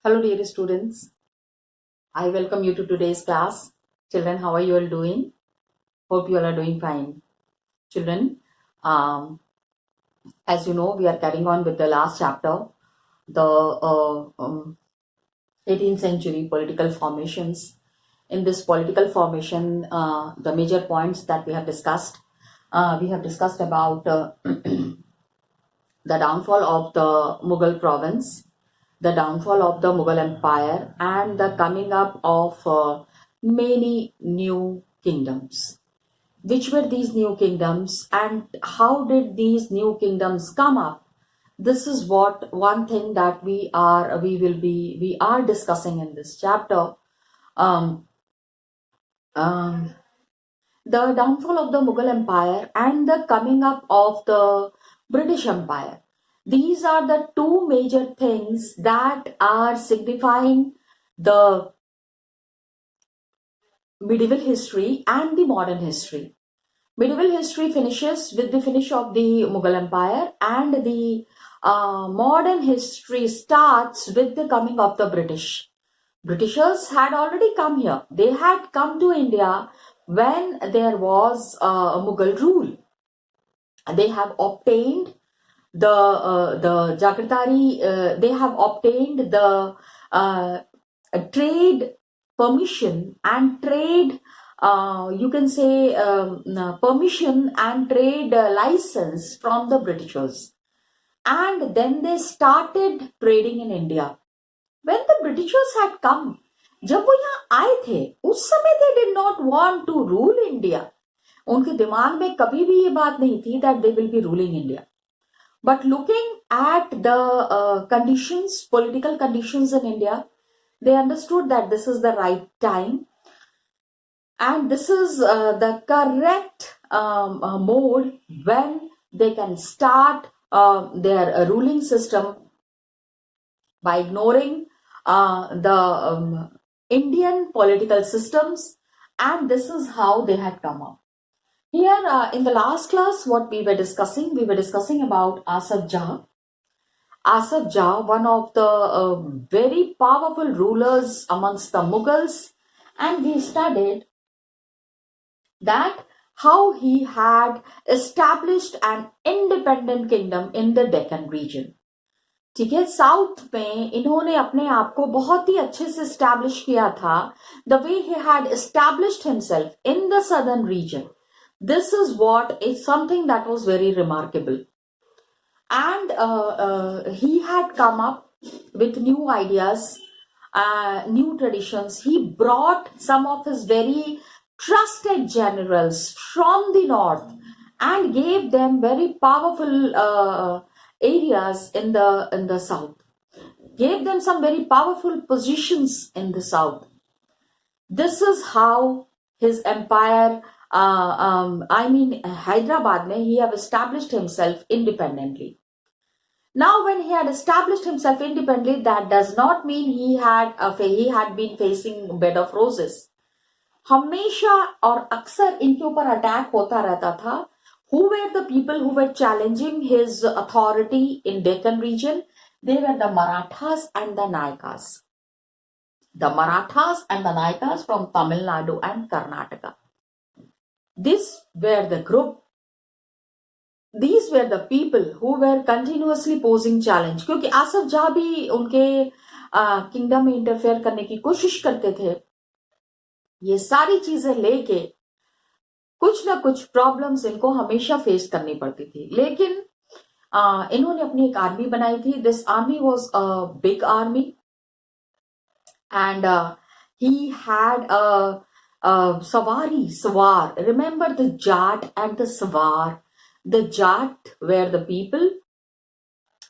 Hello, dear students. I welcome you to today's class. Children, how are you all doing? Hope you all are doing fine. Children, as you know, we are carrying on with the last chapter, the 18th century political formations. In this political formation, the major points that we have discussed about the downfall of the Mughal province, the downfall of the Mughal Empire, and the coming up of many new kingdoms. Which were these new kingdoms and how did these new kingdoms come up? This is what one thing that we are discussing in this chapter. Um, um, the downfall of the Mughal Empire and the coming up of the British Empire. These are the two major things that are signifying the medieval history and the modern history. Medieval history finishes with the finish of the Mughal Empire, and the modern history starts with the coming of the British. Britishers had already come here. They had come to India when there was a Mughal rule. They have obtained the Jagirtari, they have obtained the trade permission and trade, you can say, permission and trade license from the Britishers. And then they started trading in India. When the Britishers had come, जब वो यहाँ आए थे, उस समय they did not want to rule India. उनके दिमाग में कभी भी ये बात नहीं थी that they will be ruling India. But looking at the conditions, political conditions in India, they understood that this is the right time and this is the correct mode when they can start their ruling system by ignoring the Indian political systems, and this is how they had come up. Here in the last class, what we were discussing about Asaf Jah. Asaf Jah, one of the very powerful rulers amongst the Mughals, and we studied that how he had established an independent kingdom in the Deccan region. ठीक है, south में इन्होंने अपने आप को बहुत ही अच्छे से एस्टैब्लिश किया था. The way he had established himself in the southern reason. This is what is something that was very remarkable. And he had come up with new ideas, new traditions. He brought some of his very trusted generals from the north and gave them very powerful areas in the south. Gave them some very powerful positions in the south. This is how his empire, Hyderabad, he have established himself independently. Now, when he had established himself independently, that does not mean he had been facing bed of roses. हमेशा और अक्सर इनके ऊपर attack होता रहता था. Who were the people who were challenging his authority in Deccan region? They were the Marathas and the Nayakas. The Marathas and the Nayakas from Tamil Nadu and Karnataka. These were the group. These were the people who were continuously posing challenge. क्योंकि आसफ जहाँ भी उनके kingdom में interfere करने की कोशिश करते थे, ये सारी चीजें लेके कुछ ना कुछ प्रॉब्लम्स इनको हमेशा फेस करनी पड़ती थी. लेकिन इन्होंने अपनी एक आर्मी बनाई थी. This army was a big army and he had a sawar. Remember the Jat and the Sawar. The Jat were the people,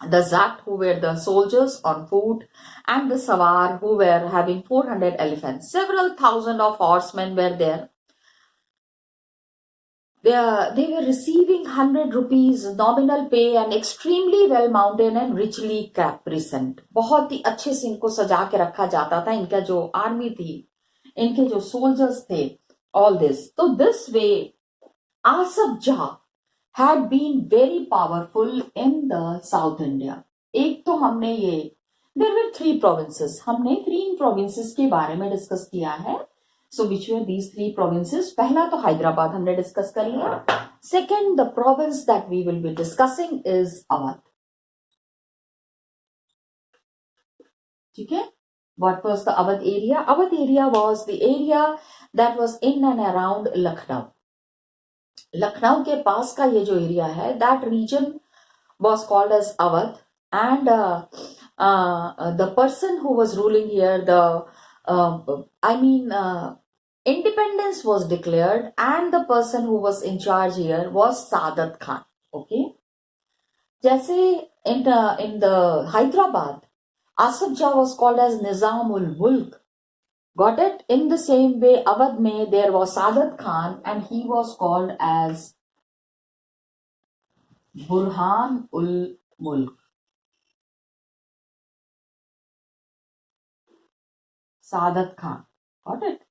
the Zat who were the soldiers on foot, and the Sawar who were having 400 elephants. Several thousand of horsemen were there. They were receiving 100 rupees nominal pay and extremely well mounted and richly caparisoned. बहुत ही अच्छे से इनको सजा के रखा जाता था. इनका जो आर्मी थी, इनके जो सोल्जर्स थे, all this. So this way, Asaf Jah had been very powerful in the South India. एक तो हमने ये देयर वर 3 प्रोविंसेस. हमने 3 प्रोविंसेस के बारे में डिस्कस किया है. So which were these 3 provinces? पहला तो हैदराबाद हमने डिस्कस कर लिया. Second, the province that we will be discussing is Awadh. ठीक है. What was the Awadh area? Awadh area was the area that was in and around Lucknow. Lucknow के पास का ये जो एरिया है, that region was called as Awadh, and the person who was ruling here, independence was declared, and the person who was in charge here was Saadat Khan. Okay. जैसे in the Hyderabad, Asaf Jah was called as Nizamul Mulk. Got it? In the same way, Awadh mein there was Saadat Khan, and he was called as Burhan ul Mulk. Saadat Khan. Got it?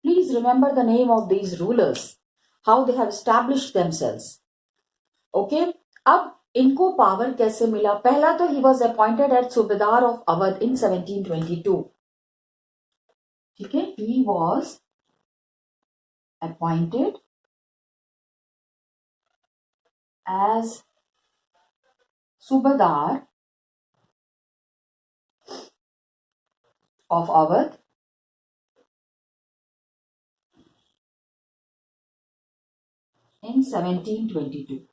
Please remember the name of these rulers, how they have established themselves. Okay? अब इनको power कैसे मिला? पहला तो he was appointed as Subedar of Awadh in 1722. ठीक है. He was appointed as Subedar of Awadh in 1722.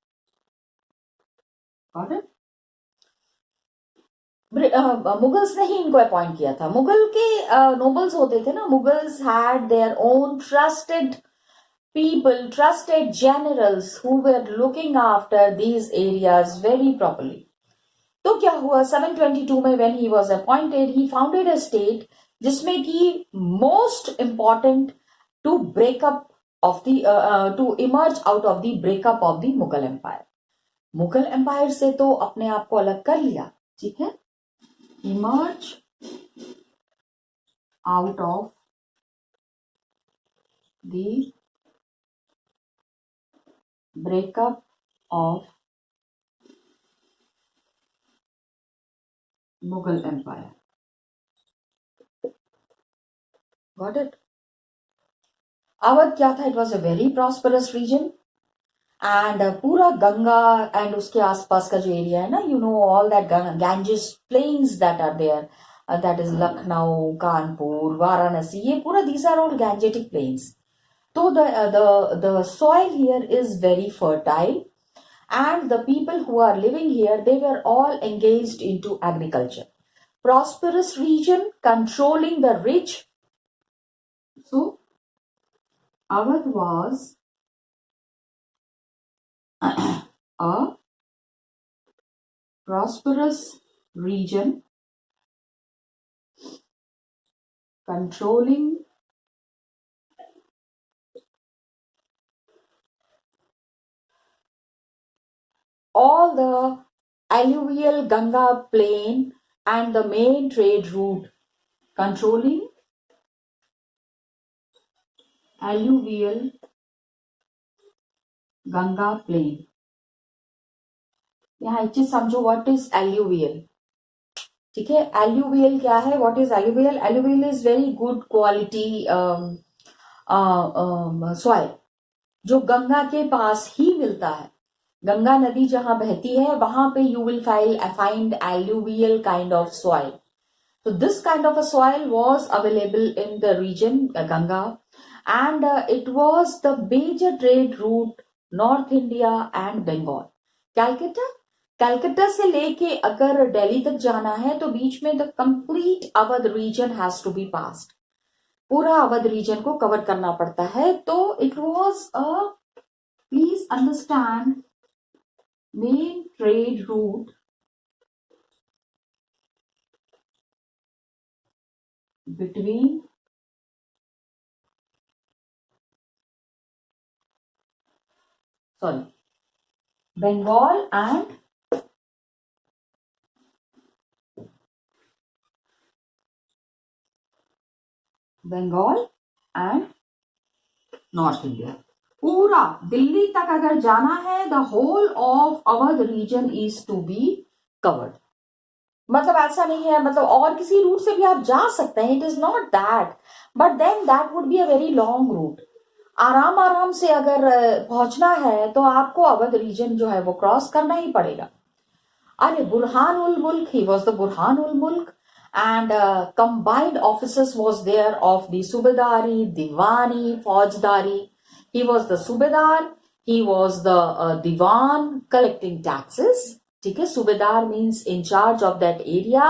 Got it? Mughals ने ही इनको अपॉइंट किया था. मुगल के नोबल्स होते थे ना, Mughals had their own trusted people, trusted generals who were looking after these areas very properly. तो क्या हुआ? 722 में when he was appointed, he founded a state जिसमें कि most important to break up of the to emerge out of the breakup of the Mughal Empire. Mughal empire से तो अपने आप को अलग कर लिया. ठीक है. emerge out of the breakup of Mughal Empire. Got it? Awadh क्या था? It was a very prosperous region, and पूरा गंगा and उसके आसपास का जो एरिया है ना, you know all that Ganges plains that are there, that is Lucknow, Kanpur, Varanasi, ये पूरा these are all Gangetic plains. So the soil here is very fertile, and the people who are living here, they were all engaged into agriculture. Prosperous region controlling the rich. So Awadh was a prosperous region controlling all the alluvial Ganga plain and the main trade route. Controlling alluvial Ganga plain. यहाँ एक चीज समझो, what is alluvial. ठीक है. Alluvial क्या है? What is alluvial? Alluvial is very good quality soil जो गंगा के पास ही मिलता है. गंगा नदी जहां बहती है वहां पे you will find alluvial kind of soil. So this kind of a soil was available in the region Ganga, and it was the major trade route North India and Bengal. Calcutta से लेके अगर दिल्ली तक जाना है तो बीच में the complete Awadh region has to be passed. पूरा Awadh reason को कवर करना पड़ता है. तो it was a, please understand, main trade route between Bengal and North India. पूरा दिल्ली तक अगर जाना है, the whole of Awadh region is to be covered. मतलब ऐसा नहीं है, मतलब और किसी रूट से भी आप जा सकते हैं, it is not that, but then that would be a very long route. आराम आराम से अगर पहुंचना है तो आपको अवध रीजन जो है वो क्रॉस करना ही पड़ेगा। अरे बुरहान उल मुल्क, ही वॉज द बुरहान उल मुल्क, and combined offices was there of the subedari, diwani, faujdari. He was the subedar, he was the diwan collecting taxes. ठीक है, subedar means in charge of that area,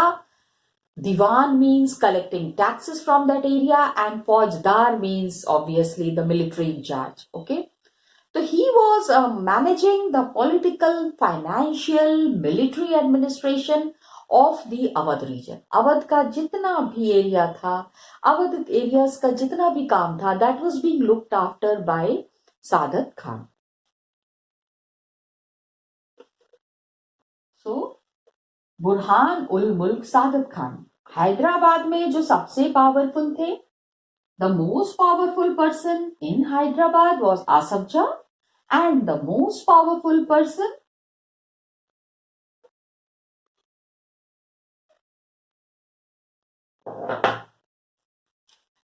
diwan means collecting taxes from that area, and faujdar means obviously the military in charge. Okay, so he was managing the political, financial, military administration of the Awadh region. Awadh का जितना भी area था, Awadh areas का जितना भी काम था, that was being looked after by Sadat Khan. So Burhan उल मुल्क सादत खान हैदराबाद में जो सबसे पावरफुल थे, the most powerful person in Hyderabad was Asaf Jah, and the most powerful person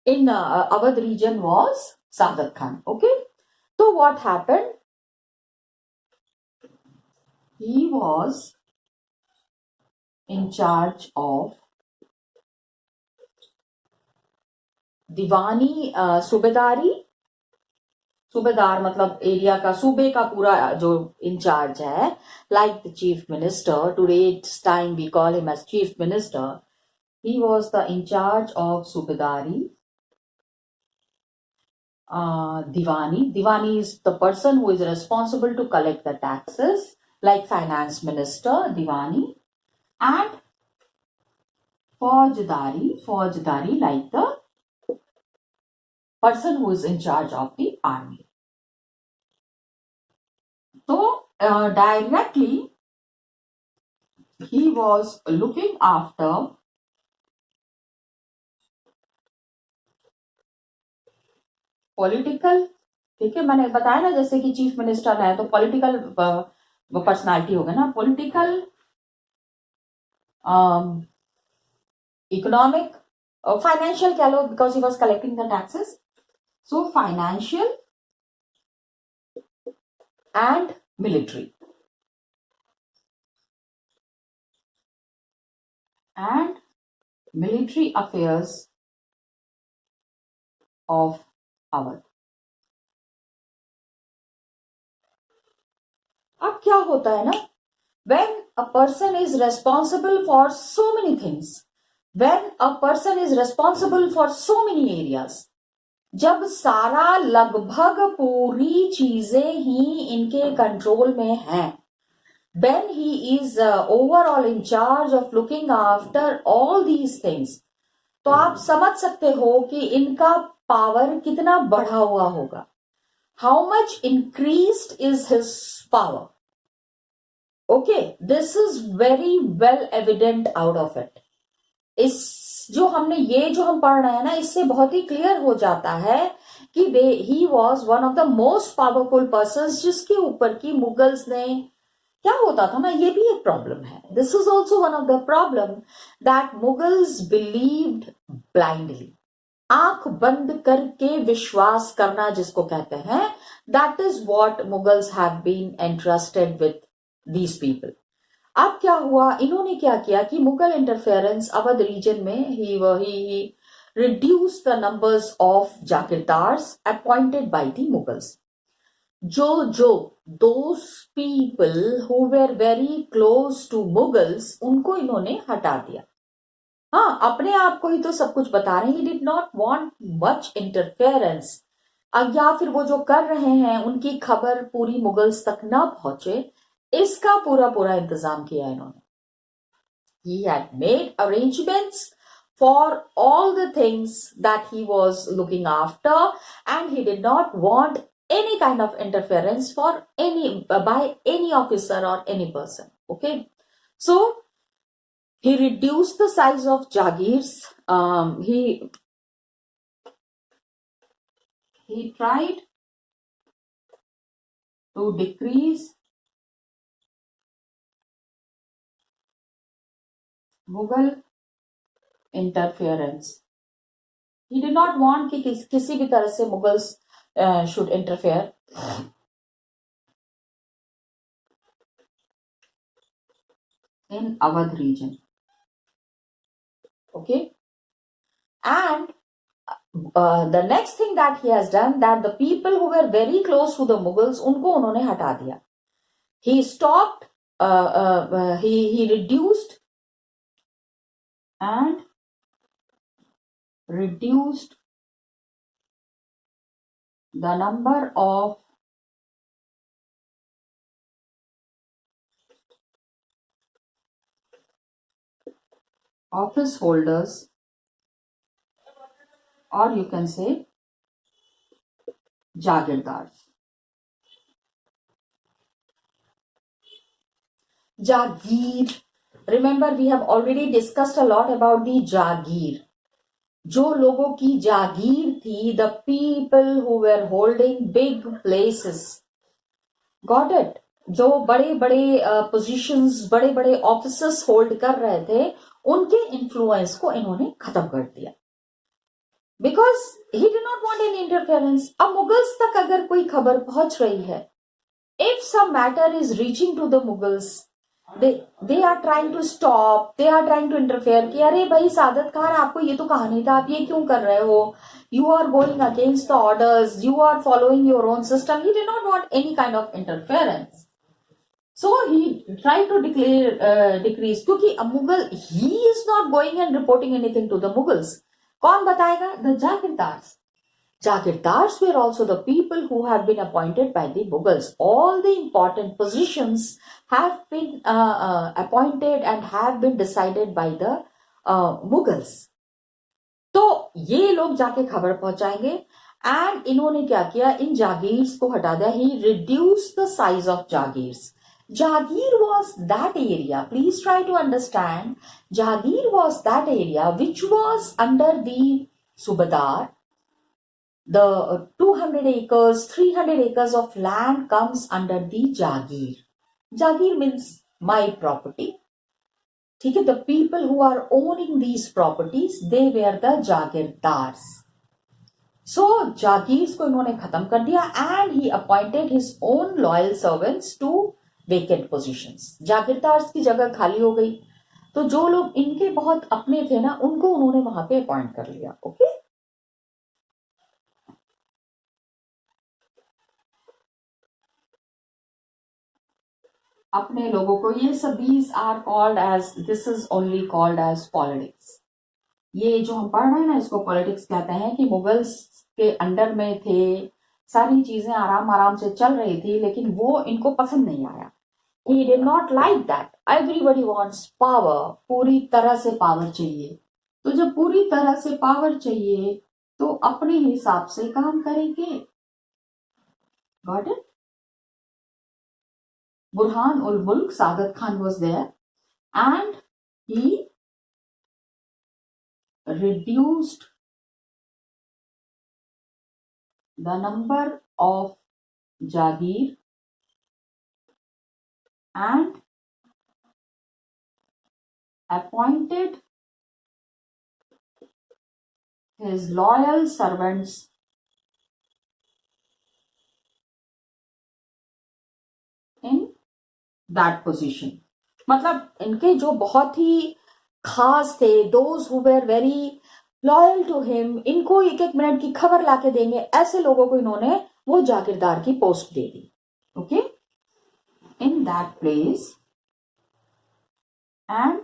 in Awadh region was Sadat Khan. Okay, so what happened? He was in charge of दीवानी सूबेदारी, सूबेदार मतलब area का, सूबे का पूरा जो in charge है, like the chief minister, today's time we call him as chief minister. He was the in charge of Subedari. Diwani. Diwani is the person who is responsible to collect the taxes, like finance minister, Diwani. And Faujadari like the person who is in charge of the army. So directly he was looking after political. ठीक है, मैंने बताया ना जैसे कि chief minister है तो political personality हो गया ना, पॉलिटिकल, इकोनॉमिक, फाइनेंशियल कह लो, because he was collecting the taxes. So financial and military affairs of Awadh. अब क्या होता है ना, when a person is responsible for so many things, when a person is responsible for so many areas, जब सारा लगभग पूरी चीजें ही इनके कंट्रोल में हैं, when he is overall in charge of looking after all these things, तो आप समझ सकते हो कि इनका पावर कितना बढ़ा हुआ होगा. How much increased is his power? Okay, this is very well evident out of it. इस जो हमने ये जो हम पढ़ रहे हैं ना, इससे बहुत ही क्लियर हो जाता है कि he was one of the most powerful person, जिसके ऊपर की मुगल्स ने, क्या होता था ना, ये भी एक प्रॉब्लम है. This is also one of the problem that Mughals believed blindly. आंख बंद करके विश्वास करना जिसको कहते हैं, that is what Mughals have been entrusted with these people. अब क्या हुआ, इन्होंने क्या किया कि मुगल इंटरफेरेंस अवध रीजन में he reduce the numbers of jagirdars appointed by the Mughals. जो those people who were very close to Mughals, उनको इन्होंने हटा दिया. हाँ, अपने आप को ही तो सब कुछ बता रहे हैं. ही did not want much interference. या फिर वो जो कर रहे हैं उनकी खबर पूरी मुगल्स तक ना पहुंचे, इसका पूरा पूरा इंतजाम किया इन्होंने. He had made arrangements for all the things that he was looking after, and he did not want any kind of interference for any by any officer or any person. Okay, so he reduced the size of jagirs. He tried to decrease Mughal interference. He did not want कि किसी भी तरह से Mughals should interfere in Awadh region. Okay, and the next thing that he has done, that the people who were very close to the Mughals, उनको उन्होंने हटा दिया. He stopped, he reduced the number of office holders, or you can say jagirdars. Jagir. Remember, we have already discussed a lot about the Jagir. जो लोगों की जागीर थी, the people who were holding big places. Got it? जो बड़े बड़े positions, बड़े बड़े officers hold कर रहे थे, उनके इन्फ्लुएंस को इन्होंने खत्म कर दिया. Because he did not want any interference. अब मुगल्स तक अगर कोई खबर पहुंच रही है, if some matter is reaching to the Mughals, they are trying to stop, they are trying to interfere कि अरे भाई सादत खान, आपको ये तो कहा नहीं था, आप ये क्यों कर रहे हो, you are going against the orders, you are following your own system. He did not want any kind of interference, so he tried to decrease. क्योंकि Mughal, he is not going and reporting anything to the Mughals. कौन बताएगा? The Jagirdars. Jagirdars were also the people who have been appointed by the Mughals. All the important positions have been appointed and have been decided by the Mughals. तो ये लोग जाके खबर पहुंचाएंगे. And इन्होंने क्या किया, इन जागीर्स को हटा दिया. He reduce the size of jagirs. Jagir was that area, please try to understand, Jagir was that area which was under the Subadar. The 200 acres, 300 acres of land comes under the Jagir. Jagir means my property. ठीक है, the people who are owning these properties, they were the Jagirdars. So Jagirs को इन्होंने खत्म कर दिया, and he appointed his own loyal servants to vacant positions. जागीरदार्स की जगह खाली हो गई, तो जो लोग इनके बहुत अपने थे ना, उनको उन्होंने वहां पे अपॉइंट कर लिया. ओके, अपने लोगों को. ये सब these are called as, this is only called as politics. ये जो हम पढ़ रहे हैं ना, इसको पॉलिटिक्स कहते हैं. कि मुगल्स के अंडर में थे, सारी चीजें आराम आराम से चल रही थी, लेकिन वो इनको पसंद नहीं आया. He did not like that. Everybody wants power. पूरी तरह से पावर चाहिए. तो जब पूरी तरह से पावर चाहिए, तो अपने हिसाब से काम करेंगे. Got it? Burhan ul Mulk Sadat Khan was there, and he reduced the number of Jagir and appointed his loyal servants in that position. मतलब इनके जो बहुत ही खास थे, those who were very loyal to him, इनको एक एक minute की खबर लाके देंगे, ऐसे लोगों को इन्होंने वो जागीरदार की post they the. Okay, in that place, and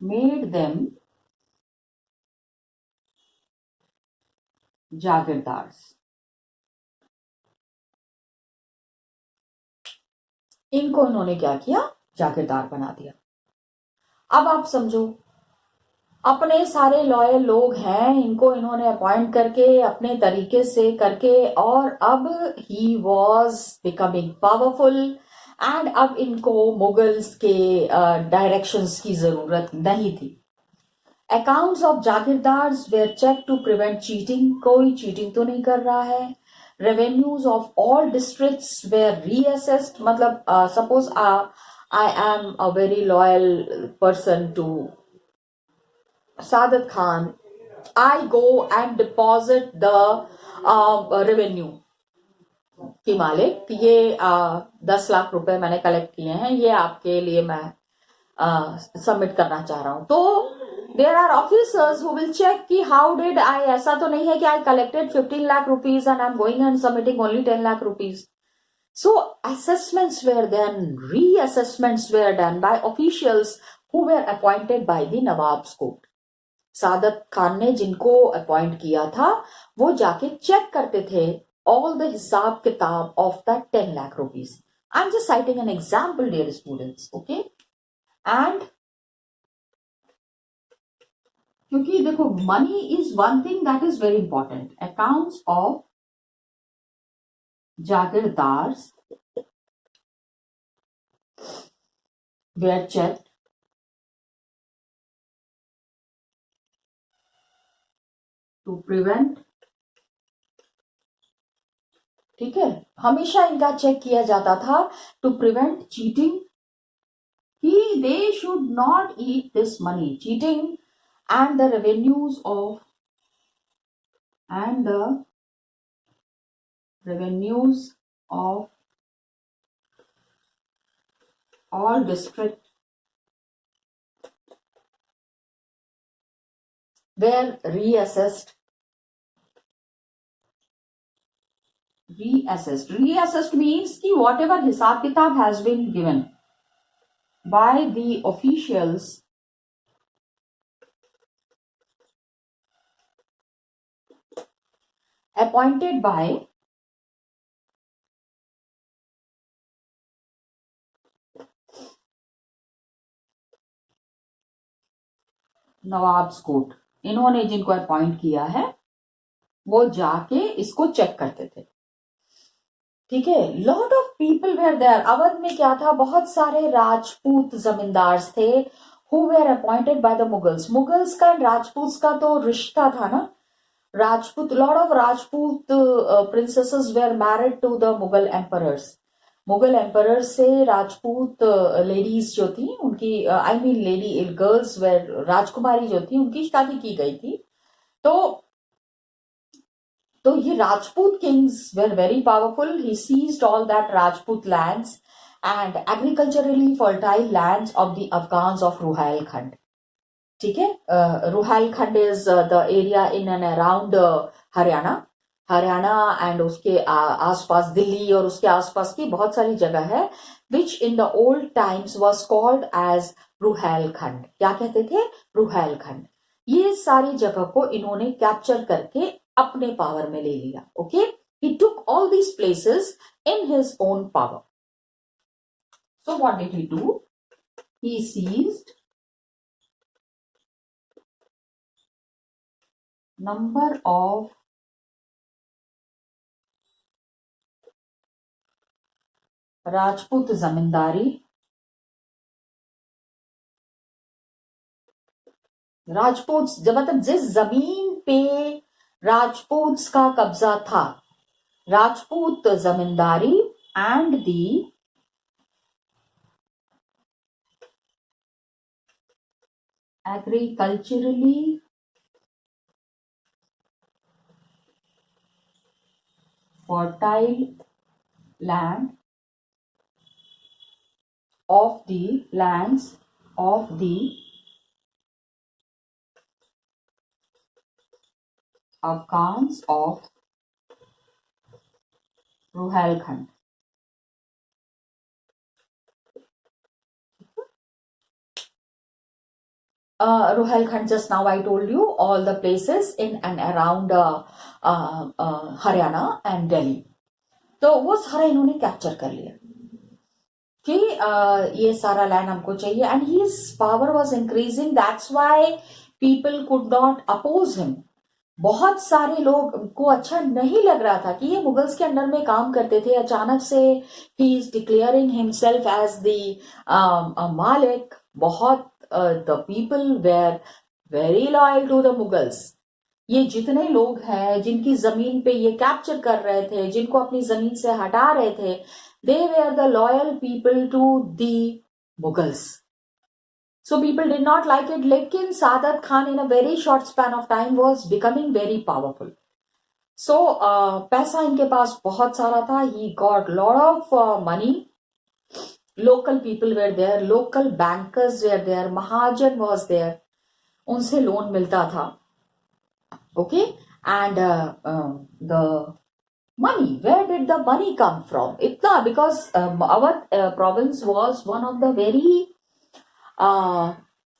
made them जागीरदार्स. इनको इन्होंने क्या किया, जागीरदार बना दिया. अब आप समझो, अपने सारे लॉयल लोग हैं, इनको इन्होंने अपॉइंट करके, अपने तरीके से करके, और अब he was becoming powerful, and अब इनको मुगल्स के डायरेक्शंस की जरूरत नहीं थी. Accounts of jagirdars were checked to prevent cheating. कोई चीटिंग तो नहीं कर रहा है. Revenues of all districts were reassessed. मतलब suppose I am a very loyal person to Sadat Khan. I go and deposit the revenue कि मालिक ये 10 लाख रुपए मैंने कलेक्ट किए हैं, ये आपके लिए मैं सबमिट करना चाह रहा हूं. तो there are officers who will check कि हाउ डिड आई, ऐसा तो नहीं है कि I collected 15 lakh rupees and I am going and submitting only 10 lakh rupees. So assessments were then, reassessments were done by officials who were appointed by the Nawab's court. सादत खान ने जिनको appoint किया था वो जाके चेक करते थे all the हिसाब किताब of that 10 lakh rupees. I'm just citing an example, dear students, okay? And क्योंकि देखो money is one thing that is very important. Accounts of जागीरदार्स were checked to prevent, ठीक है, हमेशा इनका चेक किया जाता था टू प्रिवेंट चीटिंग, कि they should not eat this money. Cheating and the revenues of all district were reassessed. Reassessed means कि whatever हिसाब किताब has been given by the officials appointed by nawabs court, इन्होंने जिनको appoint किया है वो जाके इसको चेक करते थे. ठीक है. Lot of people were there. Awadh में क्या था, बहुत सारे राजपूत जमींदार थे who were appointed by the Mughals. Mughals का राजपूत का तो रिश्ता था ना. Rajput, lot of Rajput princesses were married to the Mughal emperors. Mughal emperor से राजपूत लेडीज जो थी उनकी, I mean lady girls were, राजकुमारी जो थी उनकी शादी की गई थी. तो ये Rajput kings were very powerful. He seized all that Rajput lands and agriculturally fertile lands of the Afghans of Rohilkhand. ठीक है. Rohilkhand is the area in and around Haryana and उसके आसपास दिल्ली और उसके आसपास की बहुत सारी जगह है, which in the old times was called as Rohilkhand. क्या कहते थे? रुहेलखंड. ये सारी जगह को इन्होंने कैप्चर करके अपने पावर में ले लिया. Okay. He took all these places in his own power. So what did he do? He seized number of Rajput zamindari, Rajput मतलब जिस जमीन पे राजपूत का कब्जा था, Rajput zamindari and the agriculturally fertile land of the lands of the Afghans of Ruhelkhand. Ruhelkhand, just now I told you all the places in and around Haryana and Delhi. तो वो सारा इन्होंने कैप्चर कर लिया कि ये सारा लैंड हमको चाहिए. And his power was increasing. That's why people could not oppose him. बहुत सारे लोग को अच्छा नहीं लग रहा था कि ये मुगल्स के अंडर में काम करते थे. अचानक से he is declaring himself as the malik. बहुत the people were very loyal to the Mughals. ये जितने लोग हैं जिनकी जमीन पे ये कैप्चर कर रहे थे, जिनको अपनी जमीन से हटा रहे थे, they were the loyal people to the Mughals. So people did not like it. Lekin Sadat Khan in a very short span of time was becoming very powerful. So पैसा इनके पास बहुत सारा था. He got lot of money. Local people were there. Local bankers were there. Mahajan was there. उनसे loan मिलता था. Okay, and the money. Where did the money come from? Itna, because our province was one of the very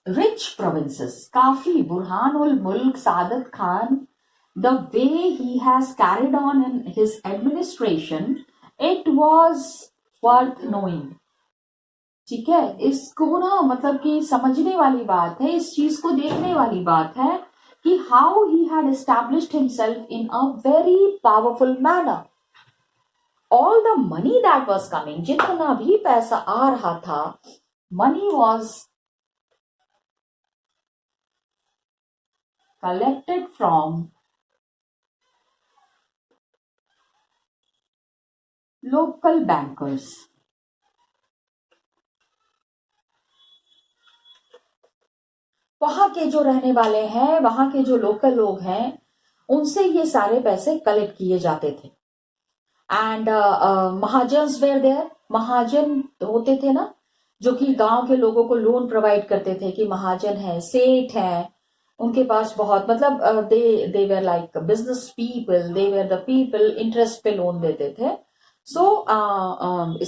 rich provinces. Kafi Burhanul Mulk Sadat Khan, the way he has carried on in his administration, it was worth knowing. ठीक है, इसको ना मतलब कि समझने वाली बात है, इस चीज को देखने वाली बात है कि how he had established himself in a very powerful manner. All the money that was coming, जितना भी पैसा आ रहा था, money was collected from local bankers. वहां के जो रहने वाले हैं, वहां के जो लोकल लोग हैं, उनसे ये सारे पैसे कलेक्ट किए जाते थे. And mahajans were there. महाजन होते थे ना, जो कि गांव के लोगों को लोन प्रोवाइड करते थे, कि महाजन है, सेठ है, उनके पास बहुत मतलब they were like business people, they were the people interest पे लोन देते थे. So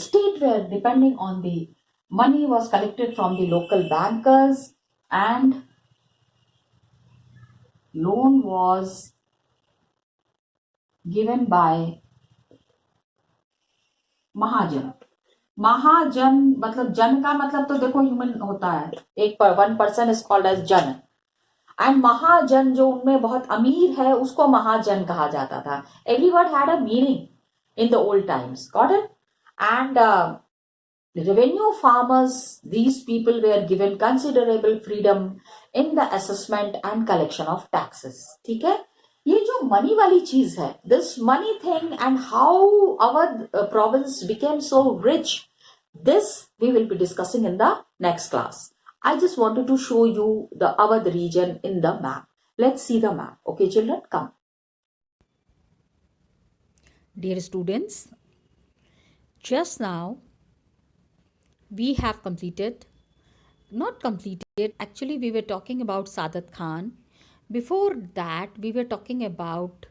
state were depending on the money was collected from the local bankers and loan was given by महाजन. महाजन मतलब जन का मतलब तो देखो ह्यूमन होता है, एक one person is called as jan. And Mahajan जो उनमें बहुत अमीर है, उसको महाजन कहा जाता था. Every word had a meaning in the old times. Got it? And revenue farmers, these people were given considerable freedom in the assessment and collection of taxes. ठीक है, ये जो मनी वाली चीज है, this money thing and how our province became so rich, this we will be discussing in the next class. I just wanted to show you the Awadh region in the map. Let's see the map. Okay, children, come. Dear students, just now we have not completed, actually we were talking about Sadat Khan. Before that we were talking about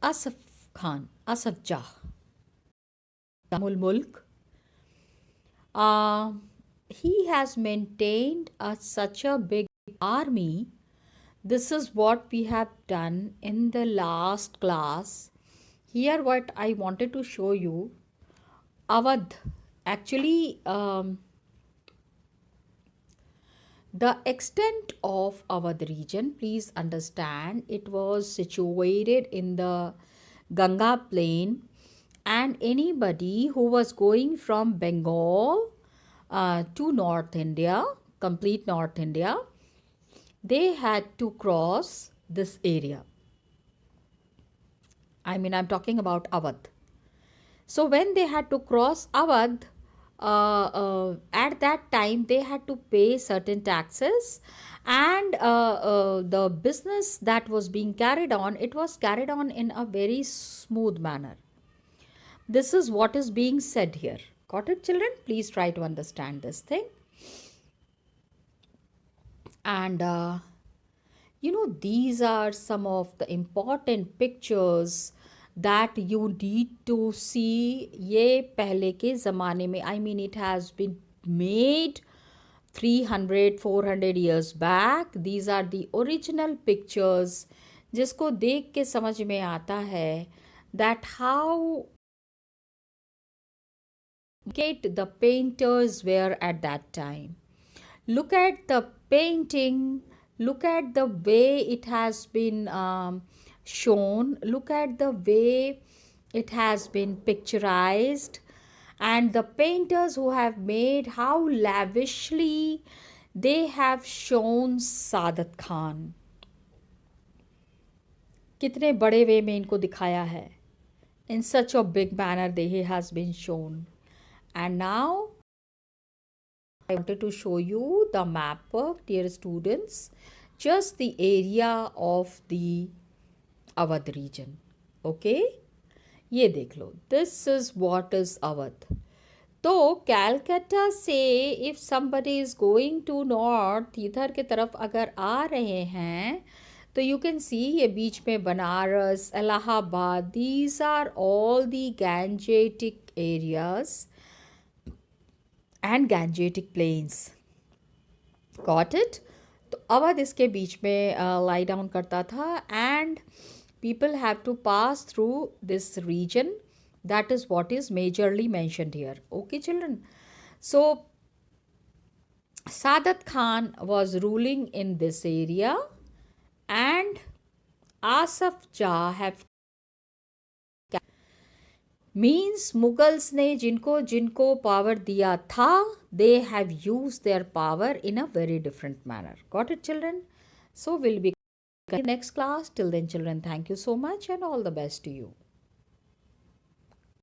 Asaf Khan, Asaf Jah, Mulk. He has maintained such a big army. This is what we have done in the last class. Here what I wanted to show you, Awadh. Actually, the extent of Awadh region, please understand, it was situated in the Ganga plain, and anybody who was going from Bengal to North India, complete North India, they had to cross this area. I mean, I'm talking about Awadh. So when they had to cross Awadh, at that time they had to pay certain taxes, and the business that was being carried on, it was carried on in a very smooth manner. This is what is being said here. Got it, children? Please try to understand this thing. And these are some of the important pictures that you need to see. ये पहले के ज़माने में, I mean it has been made 300-400 years back. These are the original pictures जिसको देख के समझ में आता है that how the painters were at that time. Look at the painting, look at the way it has been shown, look at the way it has been picturized, and the painters who have made, how lavishly they have shown Sadat Khan. कितने बड़े वे में इनको दिखाया है. In such a big manner he has been shown. And now I wanted to show you the map, dear students, just the area of the Awadh region. Okay, ये देख लो, this is what is Awadh. तो कैलकाटा से if somebody is going to north, इधर के तरफ अगर आ रहे हैं तो यू कैन सी ये बीच में Banaras, Allahabad, these are all the gangetic areas and gangetic plains. Got it. तो अवध इसके बीच में लाई डाउन करता था and people have to pass through this region. That is what is majorly mentioned here. Okay, children. So Sadat Khan was ruling in this area and Asaf Jah have means Mughals ने जिनको जिनको power दिया था, they have used their power in a very different manner. Got it, children? So we'll be next class. Till then, children, thank you so much and all the best to you.